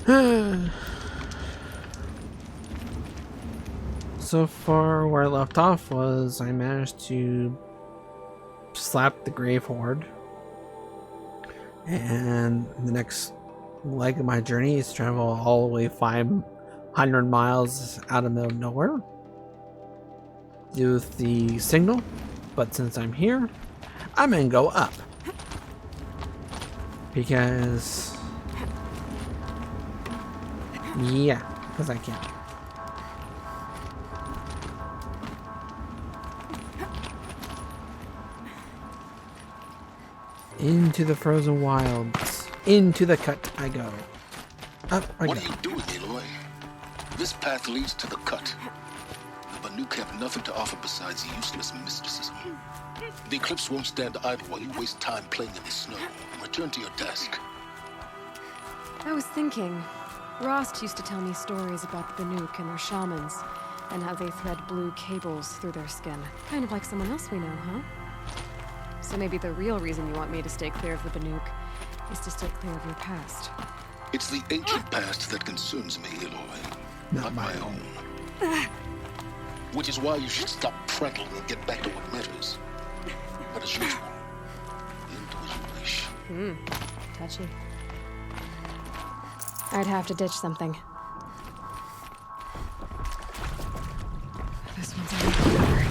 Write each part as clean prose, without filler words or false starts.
So far, where I left off was I managed to slap the Grave Horde, and the next leg of my journey is to travel all the way 500 miles out of the middle of nowhere. Do the signal, but since I'm here, I'm gonna go up because I can. Into the frozen wilds. Into the cut I go. Up I go. What are you doing, Aloy? This path leads to the cut. The Banuk have nothing to offer besides useless mysticism. The Eclipse won't stand idle while you waste time playing in the snow. Return to your task. I was thinking, Rost used to tell me stories about the Banuk and their shamans, and how they thread blue cables through their skin. Kind of like someone else we know, huh? So maybe the real reason you want me to stay clear of the Banuk is to stay clear of your past. It's the ancient past that concerns me, Aloy. Not my own. Which is why you should stop prattling and get back to what matters. But as usual, you'll do as you wish. Touchy. I'd have to ditch something. This one's already clear.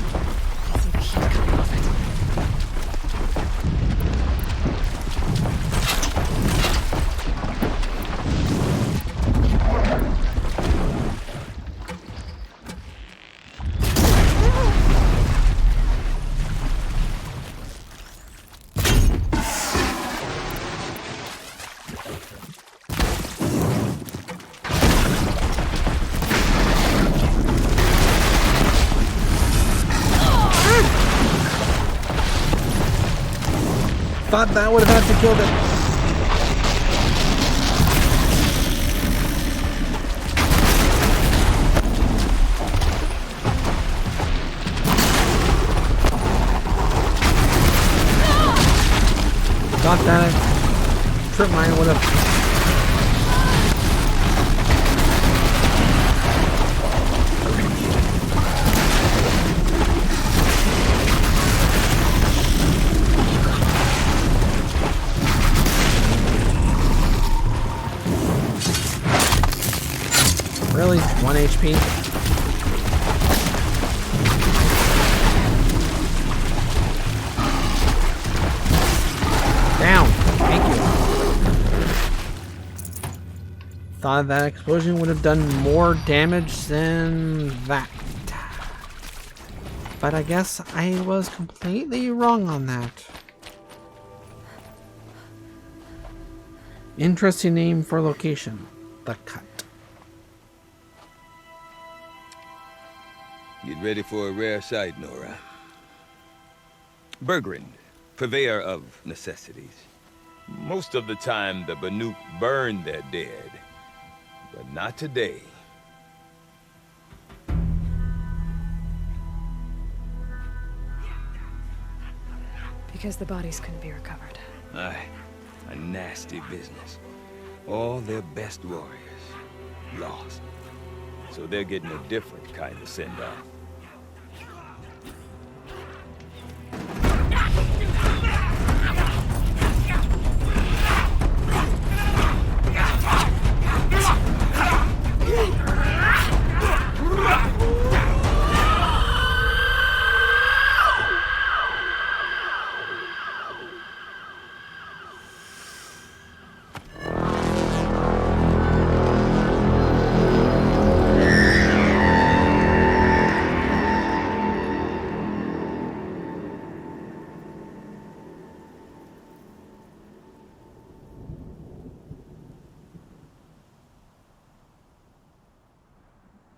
See the heat coming off it. Thought that would have had to kill it. Thought that trip mine would have. Really? 1 HP? Down! Thank you. Thought that explosion would have done more damage than that. But I guess I was completely wrong on that. Interesting name for location. The Cut. Get ready for a rare sight, Nora. Bergrand, purveyor of necessities. Most of the time, the Banuk burn their dead. But not today. Because the bodies couldn't be recovered. Aye, a nasty business. All their best warriors lost. So they're getting a different kind of send-off.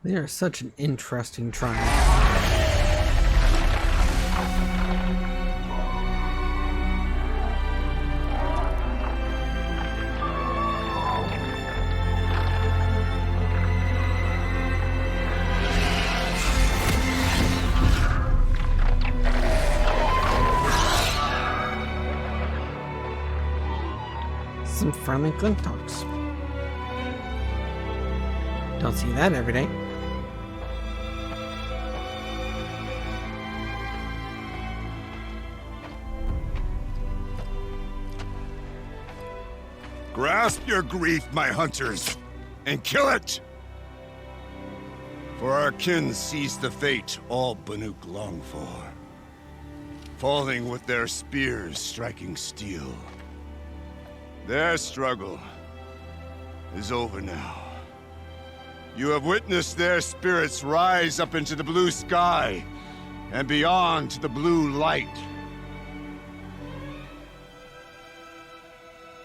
They are such an interesting tribe. Some friendly glint talks. Don't see that every day. Grasp your grief, my hunters, and kill it! For our kin sees the fate all Banuk long for. Falling with their spears striking steel. Their struggle is over now. You have witnessed their spirits rise up into the blue sky and beyond to the blue light.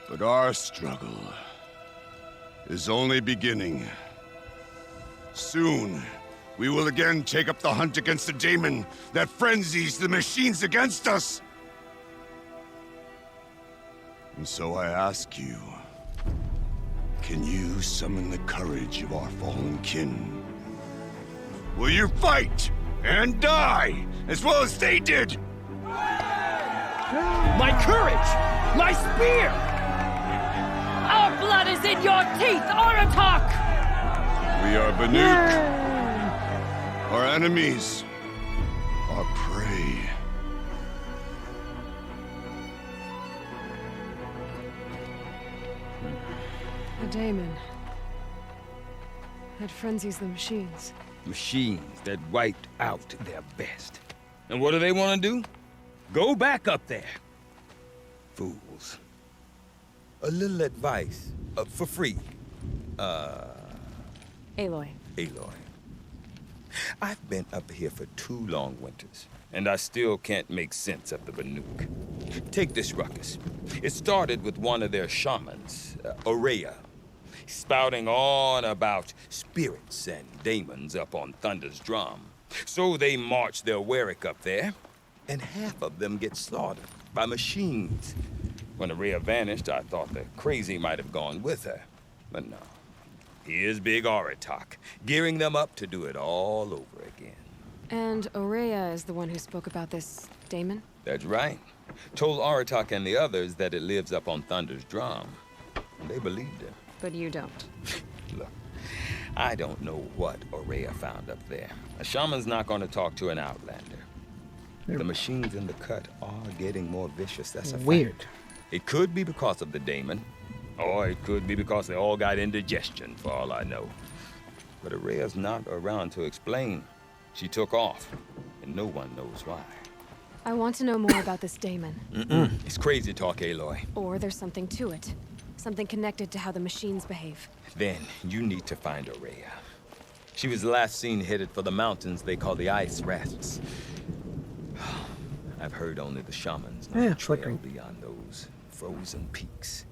But our struggle is only beginning. Soon, we will again take up the hunt against the daemon that frenzies the machines against us. And so I ask you, can you summon the courage of our fallen kin? Will you fight and die as well as they did? My courage! My spear! Our blood is in your teeth, Aratak! We are Banuk. Our enemies are prey. A daemon. That frenzies the machines. Machines that wiped out their best. And what do they want to do? Go back up there. Fools. A little advice, for free. Aloy. Aloy. I've been up here for 2 long winters, and I still can't make sense of the Banuk. Take this ruckus. It started with one of their shamans, Aurea, spouting on about spirits and daemons up on Thunder's drum. So they march their Warwick up there, and half of them get slaughtered by machines. When Aurea vanished, I thought the crazy might have gone with her, but no. Here's Big Aratak, gearing them up to do it all over again. And Aurea is the one who spoke about this daemon? That's right. Told Aratak and the others that it lives up on Thunder's drum. And they believed him. But you don't. Look, I don't know what Aurea found up there. A shaman's not going to talk to an outlander. The machines in the cut are getting more vicious, that's a fact. Weird. It could be because of the daemon, or it could be because they all got indigestion, for all I know. But Aurea's not around to explain. She took off, and no one knows why. I want to know more about this daemon. It's crazy talk, Aloy. Or there's something to it. Something connected to how the machines behave. Then you need to find Aurea. She was last seen headed for the mountains they call the Ice Rafts. I've heard only the shamans know the trail flickering. beyond those frozen peaks.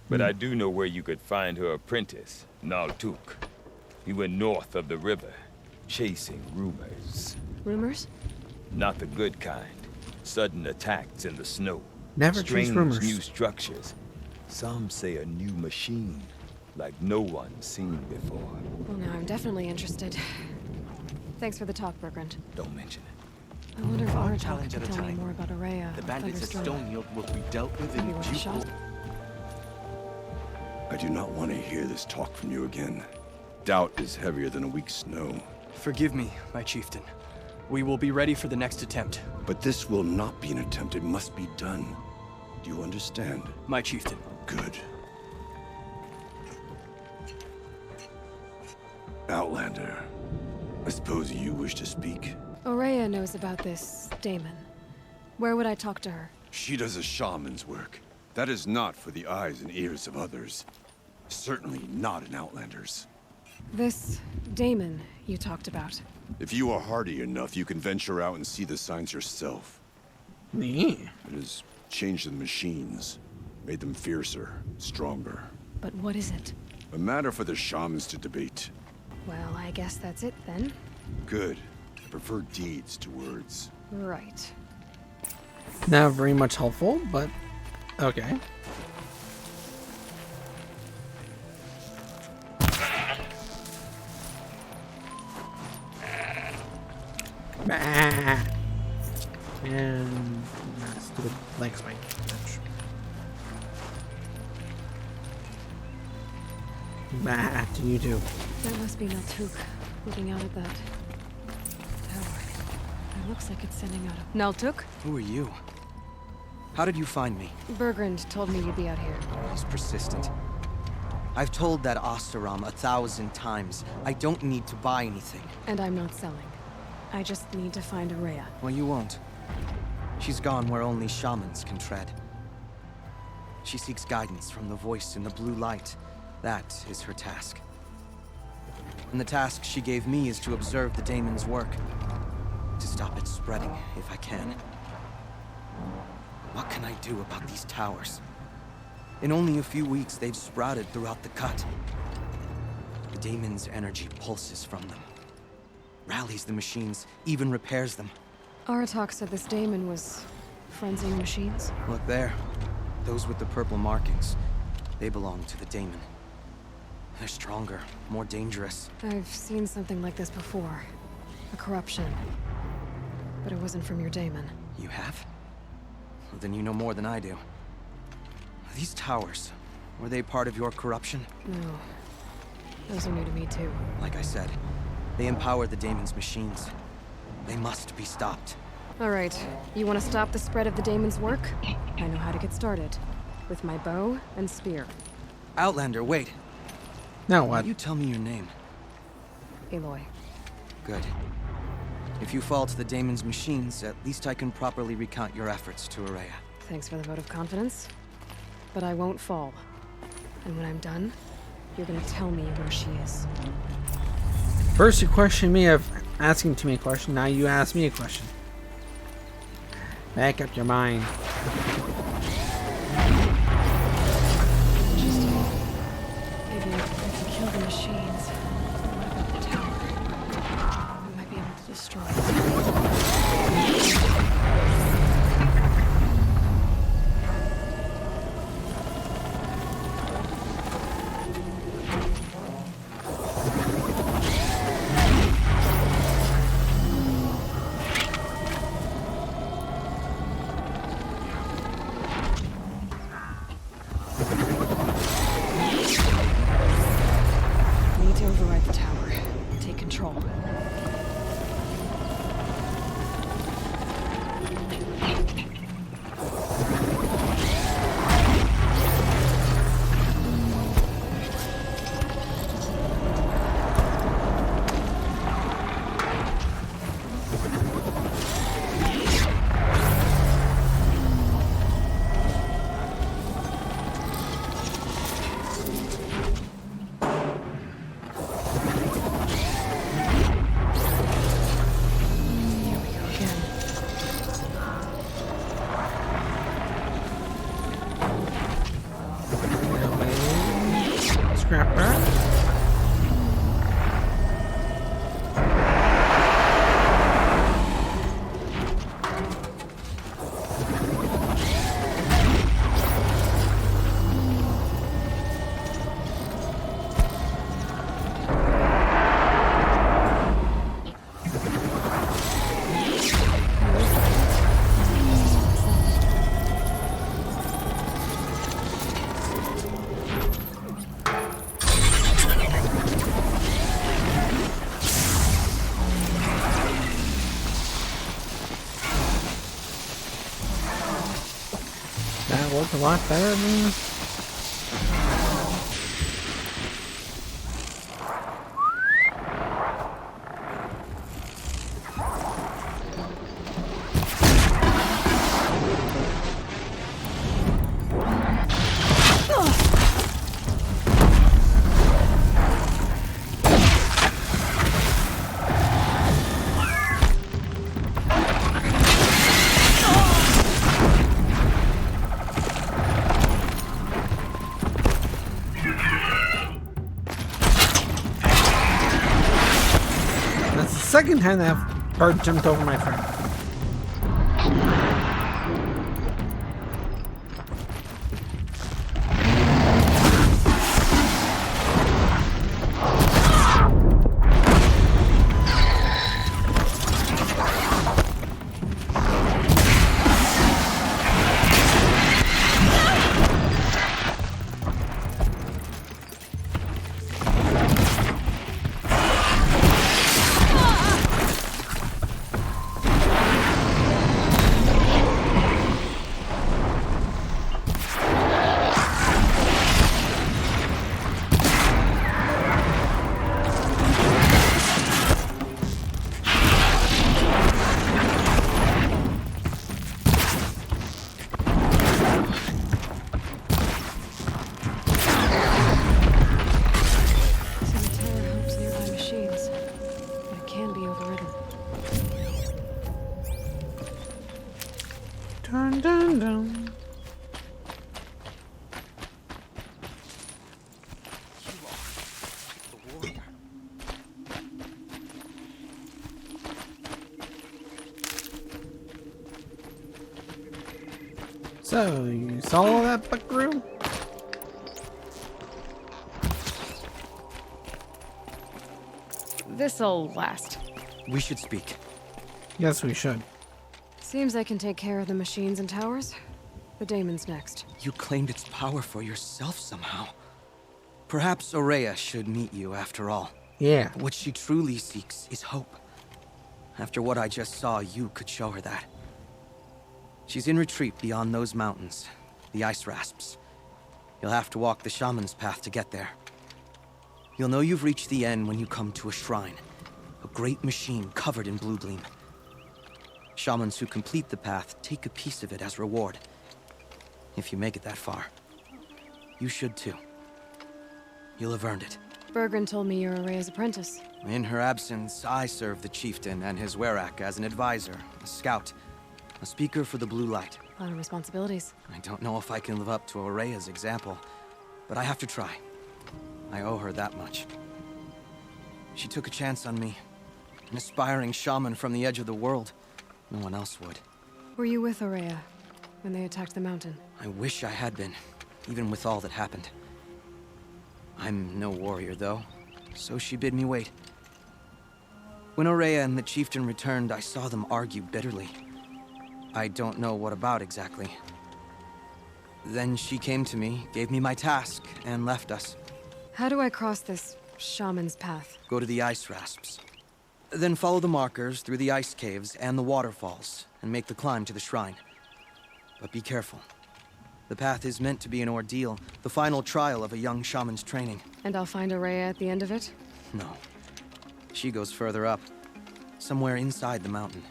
But I do know where you could find her apprentice, Naltuk. He went north of the river, chasing rumors. Rumors? Not the good kind. Sudden attacks in the snow. Never chase Strange rumors. new structures. Some say a new machine, like no one's seen before. Well, now I'm definitely interested. Thanks for the talk, Bergrand. Don't mention it. I wonder if Aratak challenge can at a tell me time. more about Aurea. The bandits at Thunderstone. Stonehill will be dealt with Maybe in worth a due shot. course. I do not want to hear this talk from you again. Doubt is heavier than a week's snow. Forgive me, my chieftain. We will be ready for the next attempt. But this will not be an attempt. It must be done. Do you understand? My chieftain. Good. Outlander, I suppose you wish to speak? Aurea knows about this daemon. Where would I talk to her? She does a shaman's work. That is not for the eyes and ears of others. Certainly not an outlander's. This daemon you talked about. If you are hardy enough, you can venture out and see the signs yourself. Yeah. It has changed the machines, made them fiercer, stronger. But what is it? A matter for the shamans to debate. Well, I guess that's it then. Good. I prefer deeds to words. Right. Not very much helpful, but okay. And stupid leg spike. Ouch. Bah, do you do? That must be Naltuk, looking out at that tower. It looks like it's sending out a... Naltuk? Who are you? How did you find me? Bergrand told me you'd be out here. He's persistent. I've told that Osteram 1,000 times. I don't need to buy anything. And I'm not selling. I just need to find Araya. Well, you won't. She's gone where only shamans can tread. She seeks guidance from the voice in the blue light. That is her task. And the task she gave me is to observe the daemon's work. To stop it spreading, if I can. What can I do about these towers? In only a few weeks, they've sprouted throughout the cut. The daemon's energy pulses from them. Rallies the machines, even repairs them. Aratak said this daemon was frenzying machines. Look there. Those with the purple markings. They belong to the daemon. They're stronger, more dangerous. I've seen something like this before. A corruption. But it wasn't from your daemon. You have? Well, then you know more than I do. These towers, were they part of your corruption? No. Those are new to me too. Like I said, they empower the daemon's machines. They must be stopped. Alright, you want to stop the spread of the daemon's work? I know how to get started. With my bow and spear. Outlander, wait. Now Why what? don't you tell me your name? Aloy. Good. If you fall to the daemon's machines, at least I can properly recount your efforts to Araya. Thanks for the vote of confidence. But I won't fall. And when I'm done, you're gonna tell me where she is. First you question me of asking too many questions, now you ask me a question. Back up your mind. Maybe if I can kill the machines. What about the tower? We might be able to destroy it. Need to override the tower. Take control. Here we go again. Scrap that. That worked a lot better than... That's the second time that bird jumped over my friend. Dun dun. So, you saw all that, buckaroo? This'll last. We should speak. Yes, we should. Seems I can take care of the machines and towers. The daemon's next. You claimed its power for yourself somehow. Perhaps Aurea should meet you after all. Yeah. What she truly seeks is hope. After what I just saw, you could show her that. She's in retreat beyond those mountains, the ice rasps. You'll have to walk the shaman's path to get there. You'll know you've reached the end when you come to a shrine, a great machine covered in blue gleam. Shamans who complete the path take a piece of it as reward. If you make it that far, you should too. You'll have earned it. Bergren told me you're Aurea's apprentice. In her absence, I serve the chieftain and his werak as an advisor, a scout, a speaker for the blue light. A lot of responsibilities. I don't know if I can live up to Aurea's example, but I have to try. I owe her that much. She took a chance on me, an aspiring shaman from the edge of the world. No one else would. Were you with Aurea when they attacked the mountain? I wish I had been, even with all that happened. I'm no warrior, though, so she bid me wait. When Aurea and the chieftain returned, I saw them argue bitterly. I don't know what about exactly. Then she came to me, gave me my task, and left us. How do I cross this shaman's path? Go to the ice rasps. Then follow the markers through the ice caves and the waterfalls, and make the climb to the shrine. But be careful. The path is meant to be an ordeal, the final trial of a young shaman's training. And I'll find Aurea at the end of it? No. She goes further up, somewhere inside the mountain.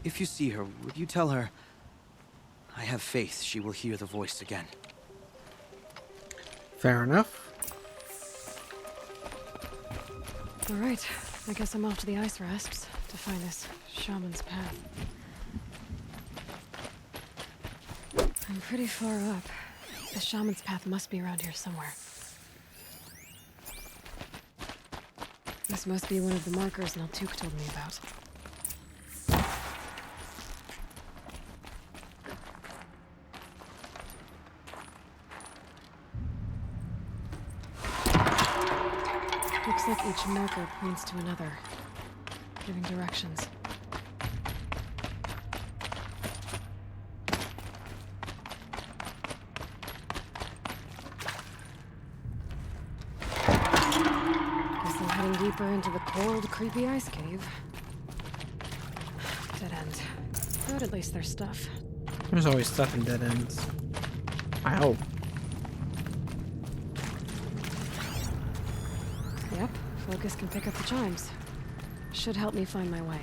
If you see her, would you tell her, I have faith she will hear the voice again. Fair enough. All right, I guess I'm off to the ice rasps to find this shaman's path. I'm pretty far up. The shaman's path must be around here somewhere. This must be one of the markers Naltuk told me about. Looks like each marker points to another, giving directions. Guess I'm heading deeper into the cold, creepy ice cave. Dead end. But at least there's stuff. There's always stuff in dead ends. I hope. Yep, focus can pick up the chimes. Should help me find my way.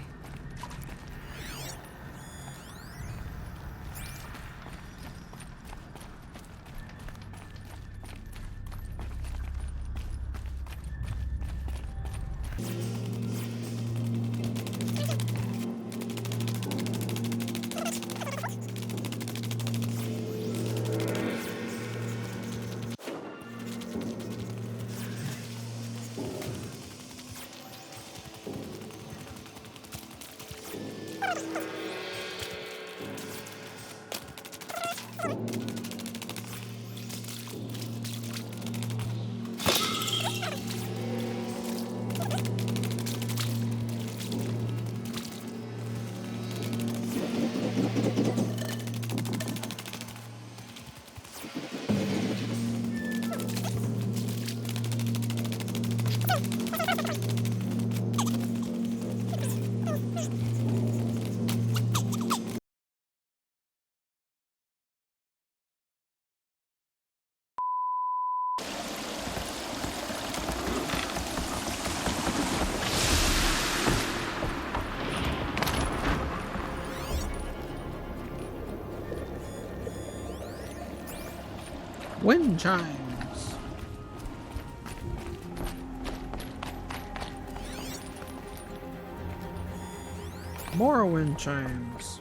Wind chimes. More wind chimes.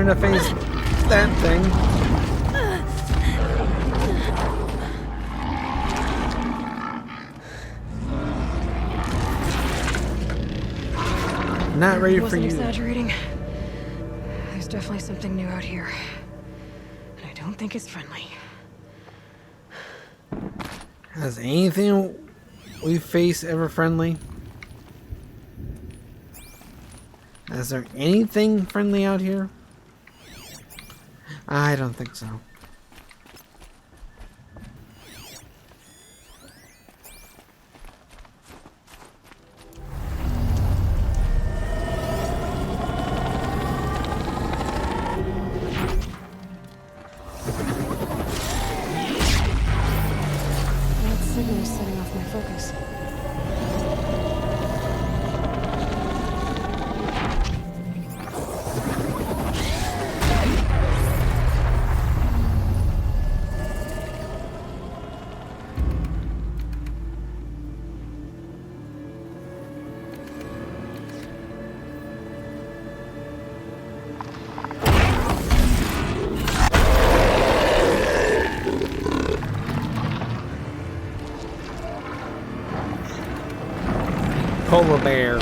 trying to face that thing. Not ready for Wasn't you. exaggerating. There's definitely something new out here. And I don't think it's friendly. Has anything we face ever friendly? Is there anything friendly out here? I don't think so. That signal's setting off my focus. Polar bear.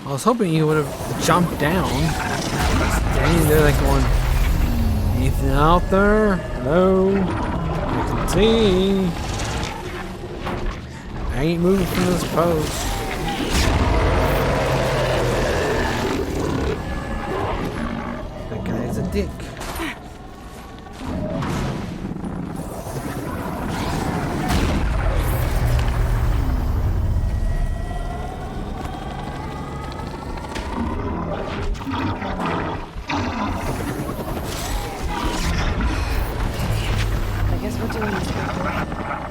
I was hoping you would have jumped down. Standing there like going, anything out there? Hello? I can see. I ain't moving from this post. That guy's a dick. I guess we're doing this right.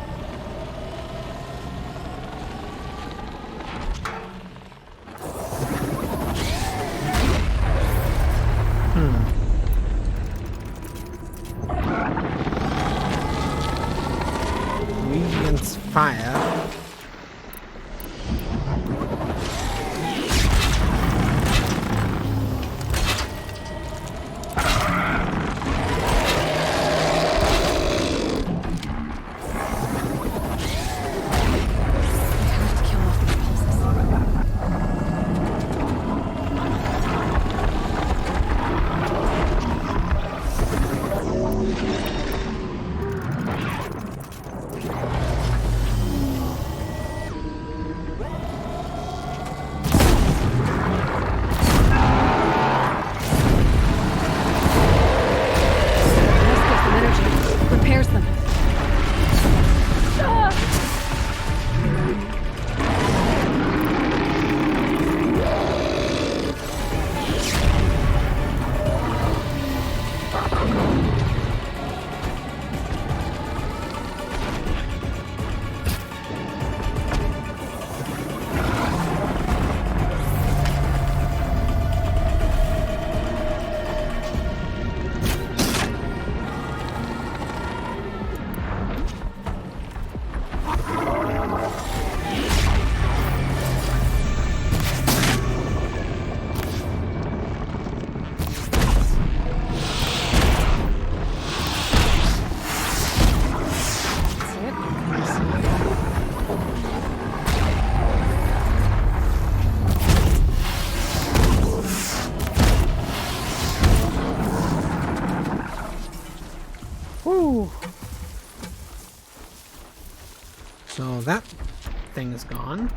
Well, that thing is gone.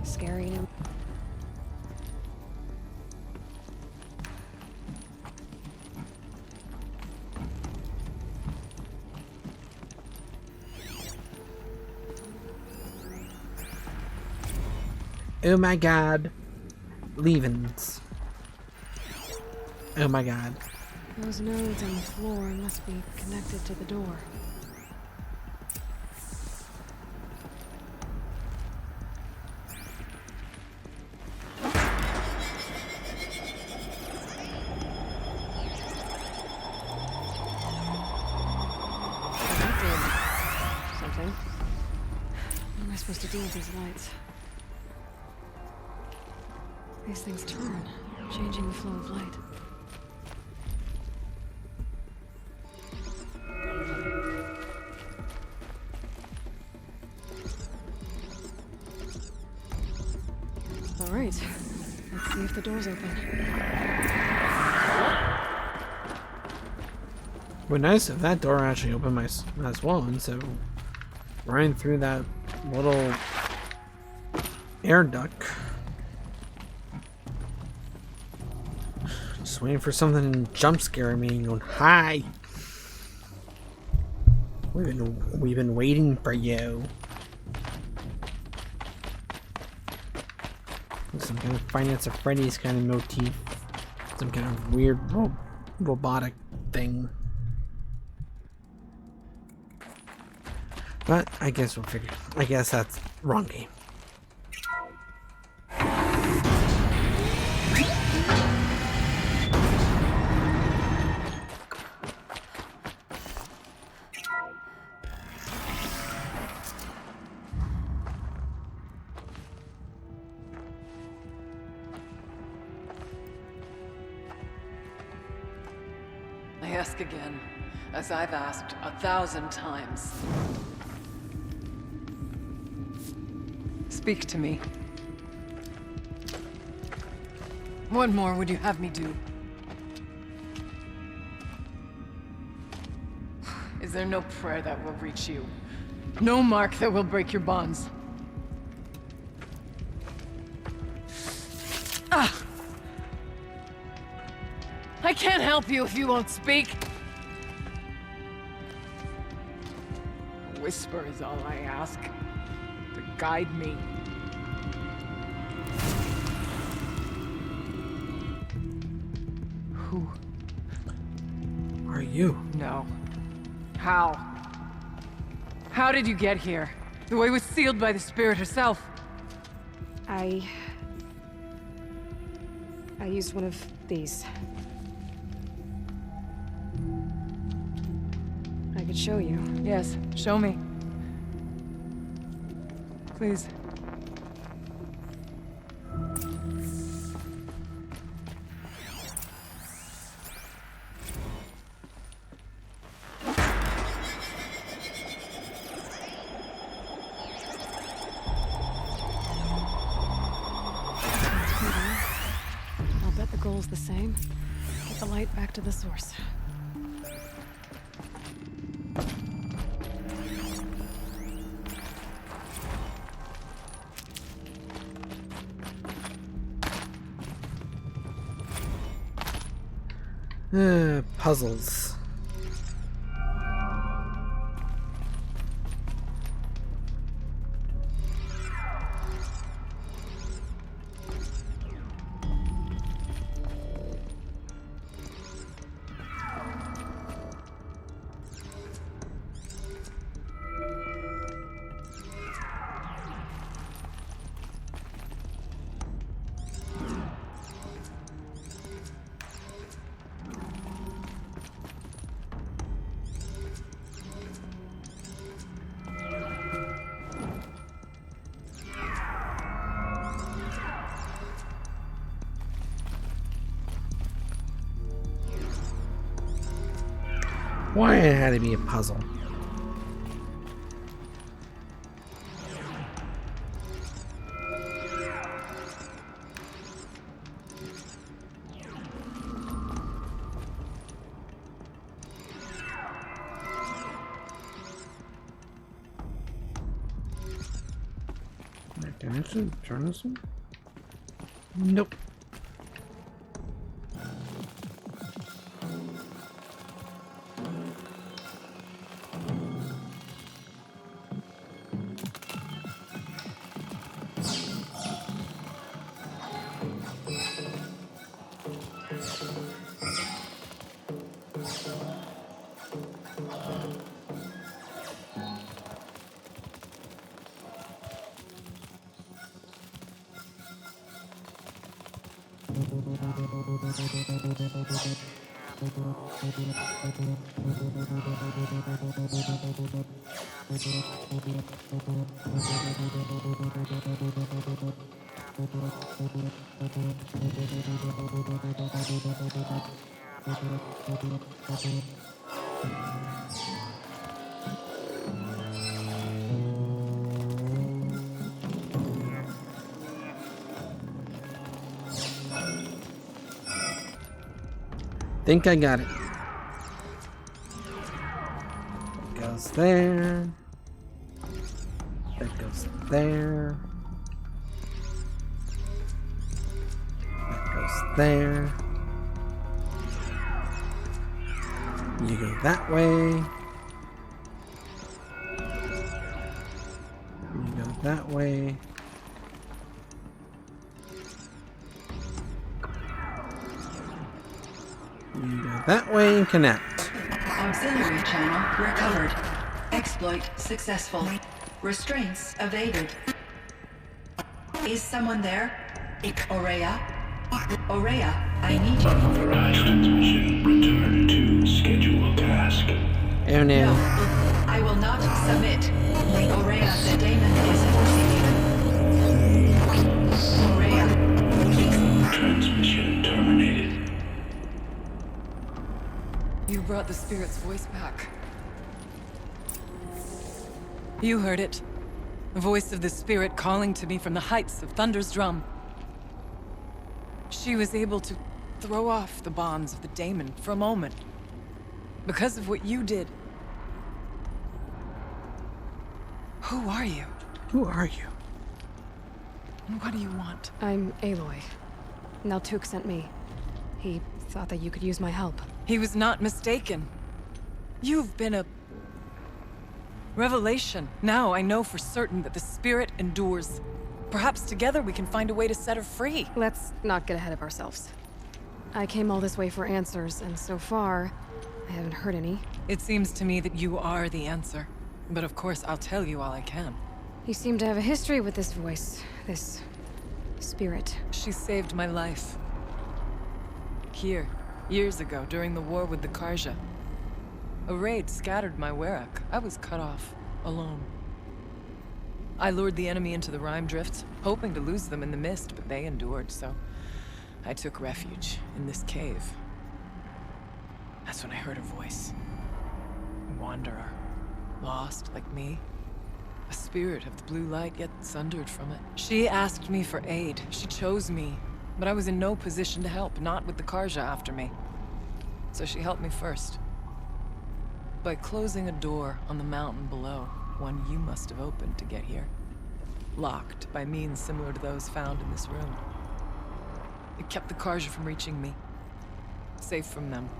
Scary. Oh my god. Leavings. Oh my god. Those nodes on the floor must be connected to the door. That did something. What am I supposed to do with these lights? These things turn, changing the flow of light. All right, let's see if the door's open. Would nice if that door actually opened as well, and so running through that little air duct. Just waiting for something to jump scare me and going, hi! We've been waiting for you. Some kind of Finance of Freddy's kind of motif. Some kind of weird robotic thing. But I guess we'll figure. I guess that's wrong game. ask again, as I've asked 1,000 times. Speak to me. What more would you have me do? Is there no prayer that will reach you? No mark that will break your bonds? Ah! I can't help you if you won't speak. A whisper is all I ask. To guide me. Who are you? No. How? How did you get here? The way was sealed by the Spirit herself. I used one of these. I could show you. Yes, show me. Please. I'll bet the goal's the same. Get the light back to the source. Puzzles. Why it had to be a puzzle? Can I actually turn this one? Nope. Think I got it. That goes there. That goes there. That goes there. You go that way. You go that way. You go that way and connect. Auxiliary channel recovered. Exploit successful. Restraints evaded. Is someone there? Aurea? Aurea, I need you. Unauthorized transmission. Return to scheduled task. Oh no. No, I will not submit. Aurea, the daemon is forcing you. Aurea, please. Transmission terminated. You brought the spirit's voice back. You heard it. The voice of the spirit calling to me from the heights of Thunder's drum. She was able to throw off the bonds of the daemon for a moment. Because of what you did. Who are you? Who are you? And what do you want? I'm Aloy. Naltuk sent me. He thought that you could use my help. He was not mistaken. You've been a revelation. Now I know for certain that the spirit endures. Perhaps together we can find a way to set her free. Let's not get ahead of ourselves. I came all this way for answers, and so far, I haven't heard any. It seems to me that you are the answer. But of course, I'll tell you all I can. You seem to have a history with this voice, this spirit. She saved my life. Here, years ago, during the war with the Karja. A raid scattered my Werak. I was cut off, alone. I lured the enemy into the Rime Drift, hoping to lose them in the mist, but they endured, so I took refuge in this cave. That's when I heard her voice. A wanderer, lost like me. A spirit of the blue light, yet sundered from it. She asked me for aid. She chose me, but I was in no position to help, not with the Karja after me. So she helped me first. By closing a door on the mountain below, one you must have opened to get here. Locked by means similar to those found in this room. It kept the Karja from reaching me. Safe from them.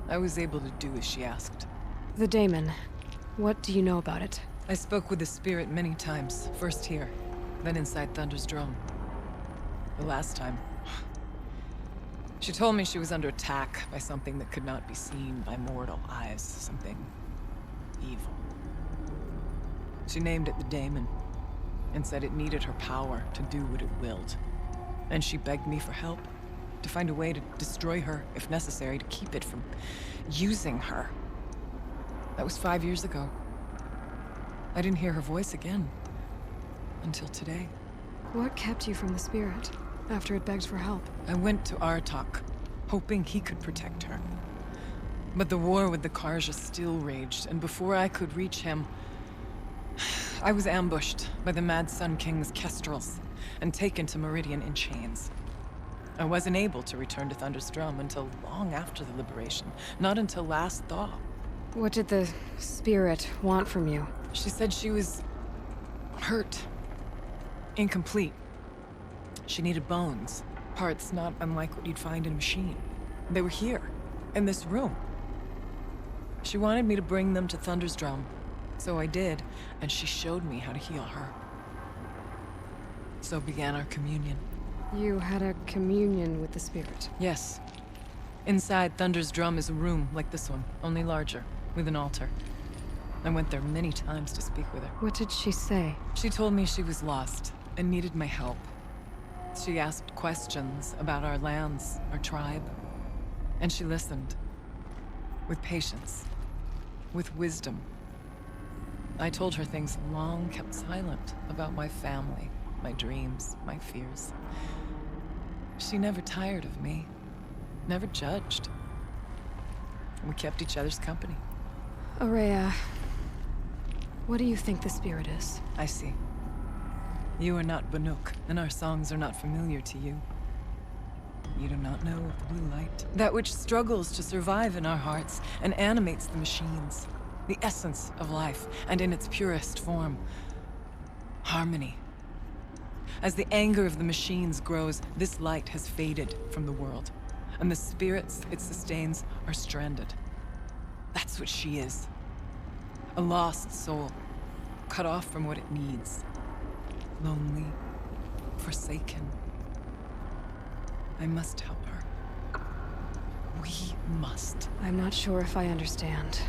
I was able to do as she asked. The daemon. What do you know about it? I spoke with the spirit many times. First here, then inside Thunder's drum. The last time, she told me she was under attack by something that could not be seen by mortal eyes. Something evil. She named it the daemon, and said it needed her power to do what it willed. And she begged me for help, to find a way to destroy her, if necessary, to keep it from using her. That was 5 years ago. I didn't hear her voice again. Until today. What kept you from the spirit, after it begged for help? I went to Artok, hoping he could protect her. But the war with the Karja still raged, and before I could reach him, I was ambushed by the Mad Sun King's kestrels, and taken to Meridian in chains. I wasn't able to return to Thunder's drum until long after the liberation, not until last thaw. What did the spirit want from you? She said she was hurt. Incomplete. She needed bones. Parts not unlike what you'd find in a machine. They were here, in this room. She wanted me to bring them to Thunder's drum. So I did, and she showed me how to heal her. So began our communion. You had a communion with the spirit? Yes. Inside Thunder's drum is a room like this one, only larger, with an altar. I went there many times to speak with her. What did she say? She told me she was lost and needed my help. She asked questions about our lands, our tribe. And she listened. With patience. With wisdom. I told her things long kept silent about my family, my dreams, my fears. She never tired of me. Never judged. We kept each other's company. Aurea, what do you think the spirit is? I see. You are not Banuk, and our songs are not familiar to you. You do not know of the blue light. That which struggles to survive in our hearts and animates the machines. The essence of life, and in its purest form. Harmony. As the anger of the machines grows, this light has faded from the world. And the spirits it sustains are stranded. That's what she is. A lost soul, cut off from what it needs. Lonely, forsaken. I must help her. We must. I'm not sure if I understand.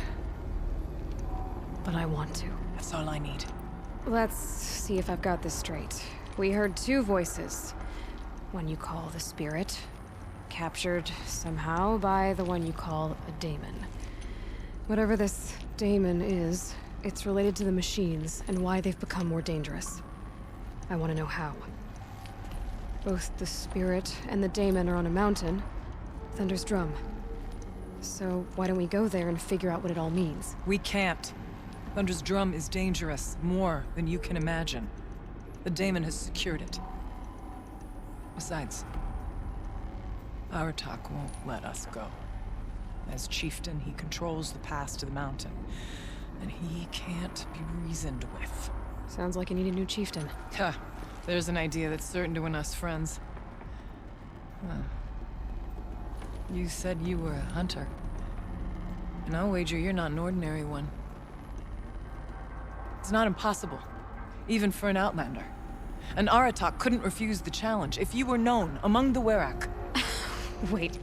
But I want to. That's all I need. Let's see if I've got this straight. We heard two voices. One you call the spirit, captured somehow by the one you call a daemon. Whatever this daemon is, it's related to the machines and why they've become more dangerous. I want to know how. Both the spirit and the daemon are on a mountain, Thunder's drum. So why don't we go there and figure out what it all means? We can't. Thunder's drum is dangerous, more than you can imagine. The daemon has secured it. Besides, Aratak won't let us go. As chieftain, he controls the pass to the mountain, and he can't be reasoned with. Sounds like you need a new chieftain. Ha! There's an idea that's certain to win us friends. Huh. You said you were a hunter. And I'll wager you're not an ordinary one. It's not impossible, even for an outlander. An Aratak couldn't refuse the challenge if you were known among the Werak. Wait,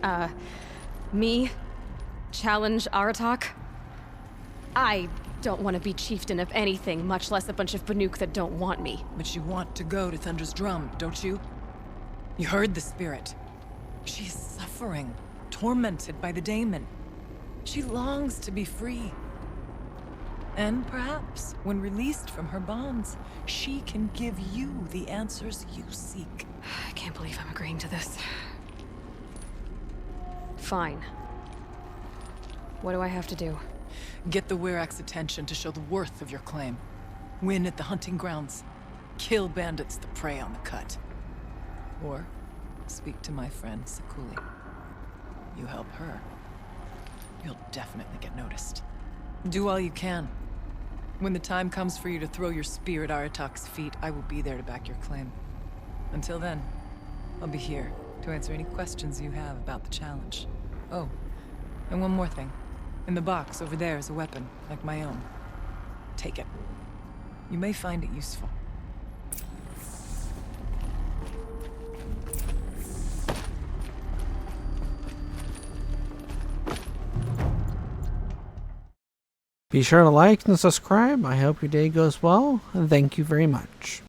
me? Challenge Aratak? I don't want to be chieftain of anything, much less a bunch of Banuk that don't want me. But you want to go to Thunder's drum, don't you? You heard the spirit. She is suffering, tormented by the daemon. She longs to be free. And perhaps, when released from her bonds, she can give you the answers you seek. I can't believe I'm agreeing to this. Fine. What do I have to do? Get the Werak's attention to show the worth of your claim. Win at the hunting grounds. Kill bandits that prey on the cut. Or speak to my friend Sakuli. You help her, you'll definitely get noticed. Do all you can. When the time comes for you to throw your spear at Aratak's feet, I will be there to back your claim. Until then, I'll be here to answer any questions you have about the challenge. Oh, and one more thing. In the box over there is a weapon, like my own. Take it. You may find it useful. Be sure to like and subscribe. I hope your day goes well, and thank you very much.